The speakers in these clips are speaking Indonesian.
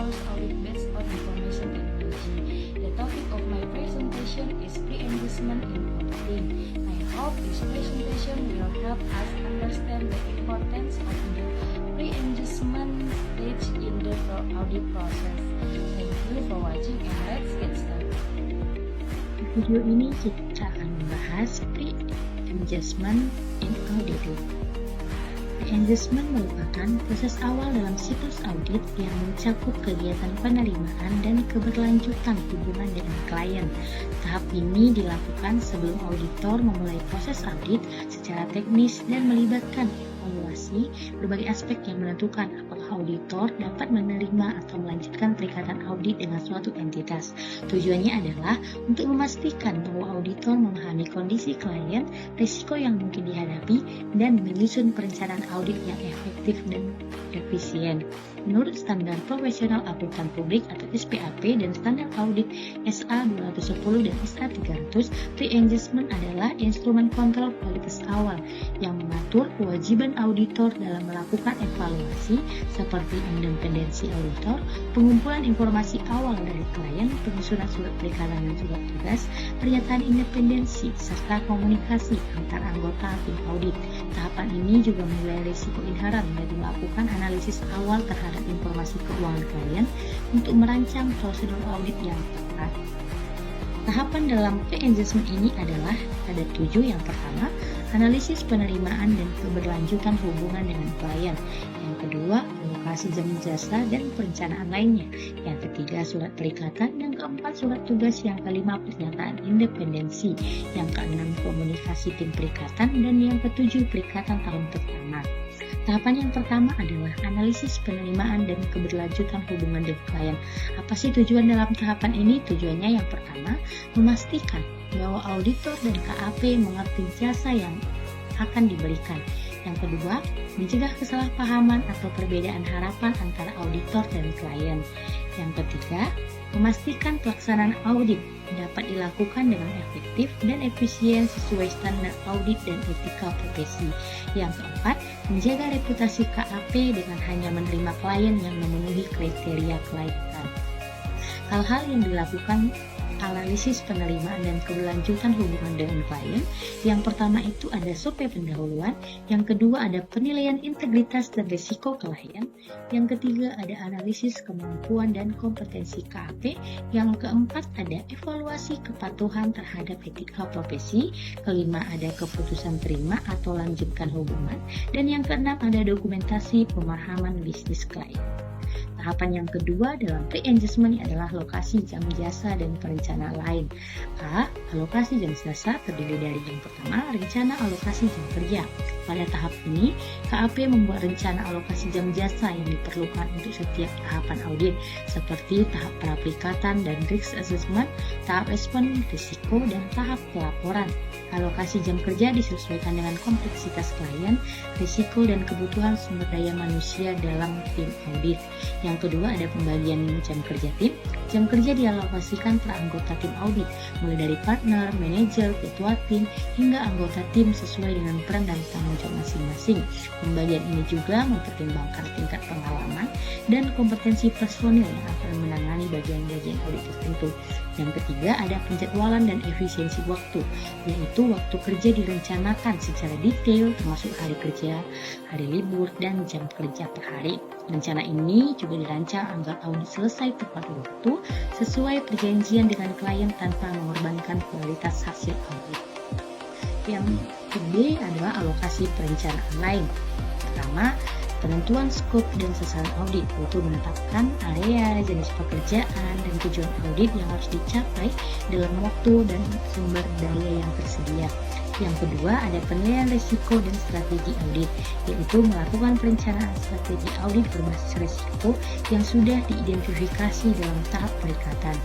in-house audit based on information technology. The topic of my presentation is pre-engagement in auditing. I hope this presentation will help us understand the importance of the pre-engagement stage in the audit process. Thank you for watching and let's get started. Di video ini kita akan membahas pre-engagement in auditing. Pre-engagement merupakan proses awal dalam siklus audit yang mencakup kegiatan penerimaan dan keberlanjutan hubungan dengan klien. Tahap ini dilakukan sebelum auditor memulai proses audit secara teknis dan melibatkan evaluasi berbagai aspek yang menentukan apakah auditor dapat menerima atau melanjutkan perikatan audit dengan suatu entitas. Tujuannya adalah untuk memastikan bahwa auditor memahami kondisi klien, risiko yang mungkin dihadapi, dan menyusun perencanaan audit yang efektif dan efisien. Menurut standar profesional akuntan publik atau SPAP dan standar audit SA 210 dan SA 300, pre-engagement adalah instrumen kontrol kualitas awal yang mengatur kewajiban auditor dalam melakukan evaluasi seperti independensi auditor, pengumpulan informasi awal dari klien, penyusunan surat perikatan dan surat tugas, pernyataan independensi, serta komunikasi antar anggota tim audit. Tahapan ini juga menilai risiko inheran dan melakukan analisis awal terhadap informasi keuangan klien untuk merancang prosedur audit yang tepat. Tahapan dalam pre-engagement ini adalah ada 7. Yang pertama, analisis penerimaan dan keberlanjutan hubungan dengan klien. Yang kedua, alokasi jam jasa dan perencanaan lainnya. Yang ketiga, surat perikatan. Yang keempat, surat tugas. Yang kelima, pernyataan independensi. Yang keenam, komunikasi tim perikatan. Dan yang ketujuh, perikatan tahun pertama. Tahapan yang pertama adalah analisis penerimaan dan keberlanjutan hubungan dengan klien. Apa sih tujuan dalam tahapan ini? Tujuannya yang pertama, memastikan bahwa auditor dan KAP mengerti jasa yang akan diberikan. Yang kedua, mencegah kesalahpahaman atau perbedaan harapan antara auditor dan klien. Yang ketiga, memastikan pelaksanaan audit dapat dilakukan dengan efektif dan efisien sesuai standar audit dan etika profesi. Yang keempat, menjaga reputasi KAP dengan hanya menerima klien yang memenuhi kriteria kelaikan. Hal-hal yang dilakukan analisis penerimaan dan keberlanjutan hubungan dengan klien. Yang pertama itu ada survei pendahuluan, yang kedua ada penilaian integritas dan risiko klien, yang ketiga ada analisis kemampuan dan kompetensi KAP, yang keempat ada evaluasi kepatuhan terhadap etika profesi, kelima ada keputusan terima atau lanjutkan hubungan, dan yang keenam ada dokumentasi pemahaman bisnis klien. Tahapan yang kedua dalam pre-engagement adalah alokasi jam jasa dan perencanaan lain. A. Alokasi jam jasa terdiri dari yang pertama, rencana alokasi jam kerja. Pada tahap ini, KAP membuat rencana alokasi jam jasa yang diperlukan untuk setiap tahapan audit, seperti tahap peraplikatan dan risk assessment, tahap respon risiko, dan tahap pelaporan. Alokasi jam kerja disesuaikan dengan kompleksitas klien, risiko, dan kebutuhan sumber daya manusia dalam tim audit. Yang kedua ada pembagian jam kerja tim. Jam kerja dialokasikan per anggota tim audit, mulai dari partner, manajer, ketua tim, hingga anggota tim sesuai dengan peran dan tanggung jawab masing-masing. Pembagian ini juga mempertimbangkan tingkat pengalaman dan kompetensi personil yang akan menangani bagian-bagian audit tertentu. Yang ketiga ada penjadwalan dan efisiensi waktu, yaitu waktu kerja direncanakan secara detail termasuk hari kerja, hari libur, dan jam kerja per hari. Rencana ini juga dirancang agar audit selesai tepat waktu sesuai perjanjian dengan klien tanpa mengorbankan kualitas hasil audit. Yang kedua adalah alokasi perencanaan lain. Pertama, penentuan skop dan sasaran audit, yaitu menetapkan area, jenis pekerjaan, dan tujuan audit yang harus dicapai dalam waktu dan sumber daya yang tersedia. Yang kedua ada penilaian risiko dan strategi audit, yaitu melakukan perencanaan strategi audit berbasis risiko yang sudah diidentifikasi dalam tahap perikatan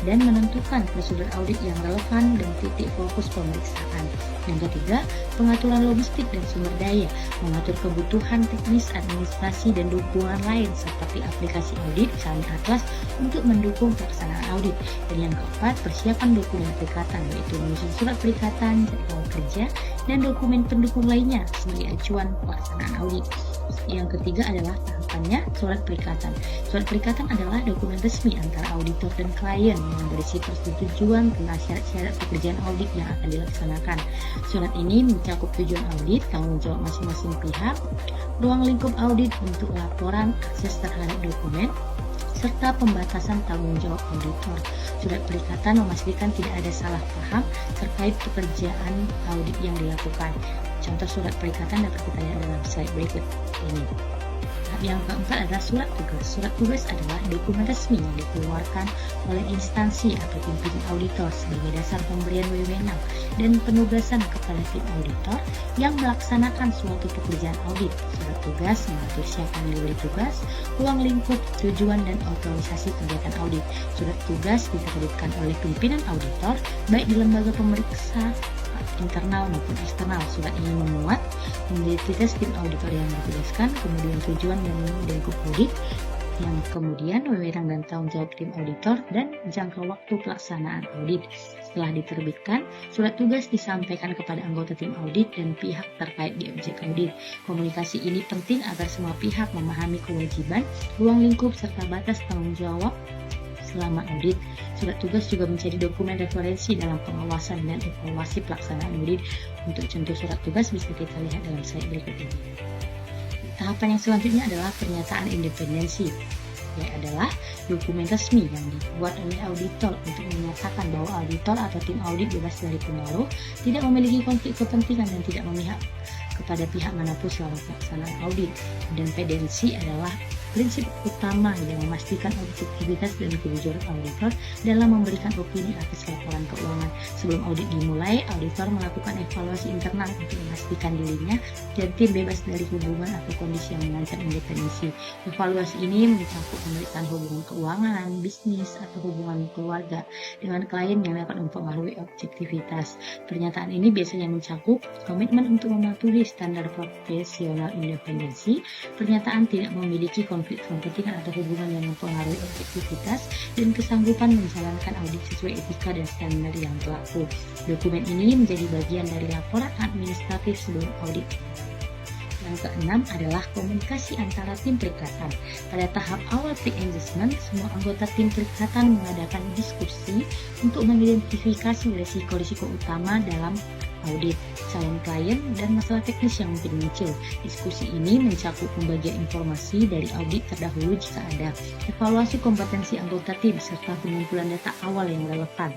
dan menentukan prosedur audit yang relevan dan titik fokus pemeriksaan. Yang ketiga, pengaturan logistik dan sumber daya, mengatur kebutuhan teknis, administrasi, dan dukungan lain seperti aplikasi audit, misalnya Atlas, untuk mendukung pelaksanaan audit. Dan yang keempat, persiapan dokumen perikatan, yaitu menyusun surat perikatan, jadwal kerja, kerja, dan dokumen pendukung lainnya sebagai acuan pelaksanaan audit. Yang ketiga adalah tahapannya surat perikatan. Surat perikatan adalah dokumen resmi antara auditor dan klien yang berisi persetujuan tentang syarat-syarat pekerjaan audit yang akan dilaksanakan. Surat ini mencakup tujuan audit, tanggung jawab masing-masing pihak, ruang lingkup audit untuk laporan, akses terhadap dokumen, serta pembatasan tanggung jawab auditor. Surat perikatan memastikan tidak ada salah paham terkait pekerjaan audit yang dilakukan. Contoh surat perikatan dapat kita lihat dalam slide berikut ini. Yang keempat adalah surat tugas. Surat tugas adalah dokumen resmi yang dikeluarkan oleh instansi atau pimpinan auditor sebagai dasar pemberian wewenang dan penugasan kepada tim auditor yang melaksanakan suatu pekerjaan audit. Surat tugas mengatur siapa yang diberi tugas, ruang lingkup, tujuan, dan otorisasi kegiatan audit. Surat tugas diterbitkan oleh pimpinan auditor baik di lembaga pemeriksa internal maupun eksternal. Surat ini memuat identitas tim auditor yang ditugaskan, kemudian tujuan dan lingkup audit, yang kemudian wewenang dan tanggung jawab tim auditor, dan jangka waktu pelaksanaan audit. Setelah diterbitkan, surat tugas disampaikan kepada anggota tim audit dan pihak terkait di objek audit. Komunikasi ini penting agar semua pihak memahami kewajiban, ruang lingkup, serta batas tanggung jawab selama audit. Surat tugas juga menjadi dokumen referensi dalam pengawasan dan evaluasi pelaksanaan audit. Untuk contoh surat tugas bisa kita lihat dalam slide berikut ini. Tahapan yang selanjutnya adalah pernyataan independensi, yaitu adalah dokumen resmi yang dibuat oleh auditor untuk menyatakan bahwa auditor atau tim audit bebas dari pengaruh, tidak memiliki konflik kepentingan, dan tidak memihak kepada pihak manapun selama pelaksanaan audit. Independensi adalah prinsip utama yang memastikan objektivitas dan kejujuran auditor dalam memberikan opini atas laporan keuangan. Sebelum audit dimulai, auditor melakukan evaluasi internal untuk memastikan dirinya dan tim bebas dari hubungan atau kondisi yang mengancam independensi. Evaluasi ini mencakup pemeriksaan hubungan keuangan, bisnis, atau hubungan keluarga dengan klien yang dapat mempengaruhi objektivitas. Pernyataan ini biasanya mencakup komitmen untuk mematuhi standar profesional independensi, pernyataan tidak memiliki konflik kepentingan atau hubungan yang mempengaruhi objektivitas, dan kesanggupan menjalankan audit sesuai etika dan standar yang berlaku. Dokumen ini menjadi bagian dari laporan administratif sebelum audit. Yang keenam adalah komunikasi antara tim perikatan. Pada tahap awal pre-engagement, semua anggota tim perikatan mengadakan diskusi untuk mengidentifikasi risiko-risiko utama dalam audit, calon klien, dan masalah teknis yang mungkin muncul. Diskusi ini mencakup pembagian informasi dari audit terdahulu jika ada, evaluasi kompetensi anggota tim, serta pengumpulan data awal yang relevan.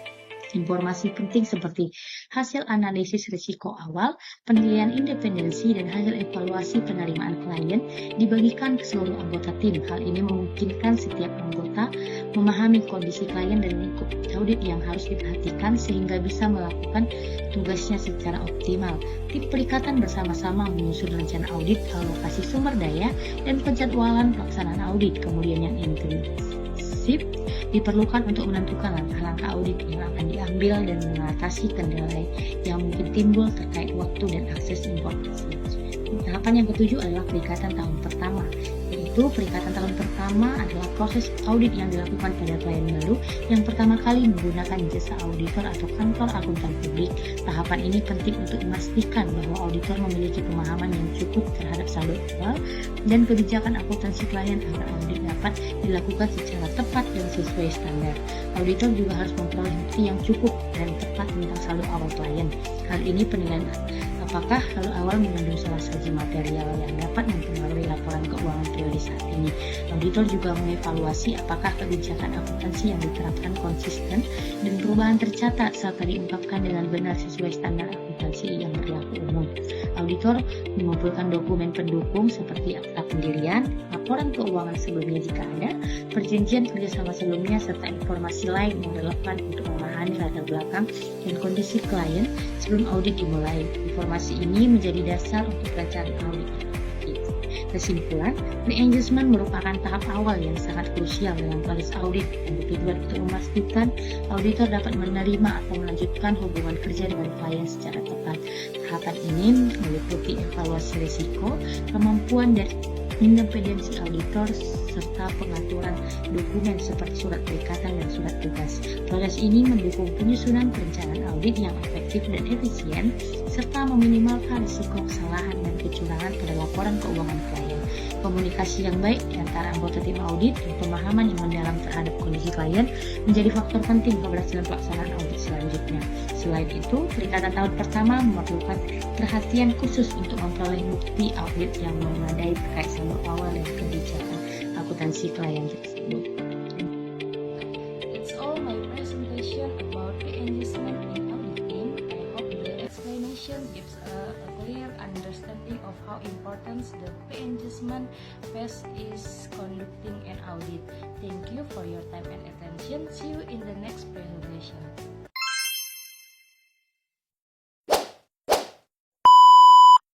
Informasi penting seperti hasil analisis risiko awal, penilaian independensi, dan hasil evaluasi penerimaan klien dibagikan ke seluruh anggota tim. Hal ini memungkinkan setiap anggota memahami kondisi klien dan lingkup audit yang harus diperhatikan sehingga bisa melakukan tugasnya secara optimal. Tim perikatan bersama-sama menyusun rencana audit, alokasi sumber daya, dan penjadwalan pelaksanaan audit. Kemudian yang intensif diperlukan untuk menentukan langkah-langkah audit yang akan diambil dan mengatasi kendala yang mungkin timbul terkait waktu dan akses informasi. Tahapan yang ketujuh adalah perikatan tahun pertama, yaitu perikatan tahun pertama adalah proses audit yang dilakukan pada klien baru yang pertama kali menggunakan jasa auditor atau kantor akuntan publik. Tahapan ini penting untuk memastikan bahwa auditor memiliki pemahaman yang cukup terhadap saldo awal dan kebijakan akuntansi klien agar audit dapat dilakukan secara tepat dan sesuai standar. Auditor juga harus memperoleh bukti yang cukup dan tepat tentang saldo awal klien. Hal ini penilaian apakah saldo awal mengandung salah saji material yang dapat mempengaruhi laporan keuangan pribadi saat ini. Auditor juga mengevaluasi apakah kebijakan akuntansi yang diterapkan konsisten dan perubahan tercatat serta diungkapkan dengan benar sesuai standar akuntansi yang berlaku umum. Auditor mengumpulkan dokumen pendukung seperti akta pendirian, laporan keuangan sebelumnya jika ada, perjanjian kerjasama sebelumnya, serta informasi lain yang relevan untuk memahami latar belakang dan kondisi klien sebelum audit dimulai. Informasi ini menjadi dasar untuk perencanaan audit. Kesimpulan, pre-engagement merupakan tahap awal yang sangat krusial dalam proses audit yang bertujuan untuk memastikan auditor dapat menerima atau melanjutkan hubungan kerja dengan klien secara tepat. Tahapan ini meliputi evaluasi risiko, kemampuan dan independensi auditor, serta pengaturan dokumen seperti surat perikatan dan surat tugas. Proses ini mendukung penyusunan perencanaan audit yang efektif dan efisien, serta meminimalkan risiko kesalahan dan kecurangan pada laporan keuangan klien. Komunikasi yang baik di antara anggota tim audit dan pemahaman yang mendalam terhadap kondisi klien menjadi faktor penting keberhasilan pelaksanaan audit selanjutnya. Selain itu, perikatan tahun pertama memerlukan perhatian khusus untuk memperoleh bukti audit yang memadai terkait sumber awal dan kebijakan akuntansi klien tersebut. That's all my presentation about pre-engagement in auditing. I hope the explanation gives a clear understanding of how important the pre-engagement phase is conducting an audit. Thank you for your time and attention. See you in the next presentation.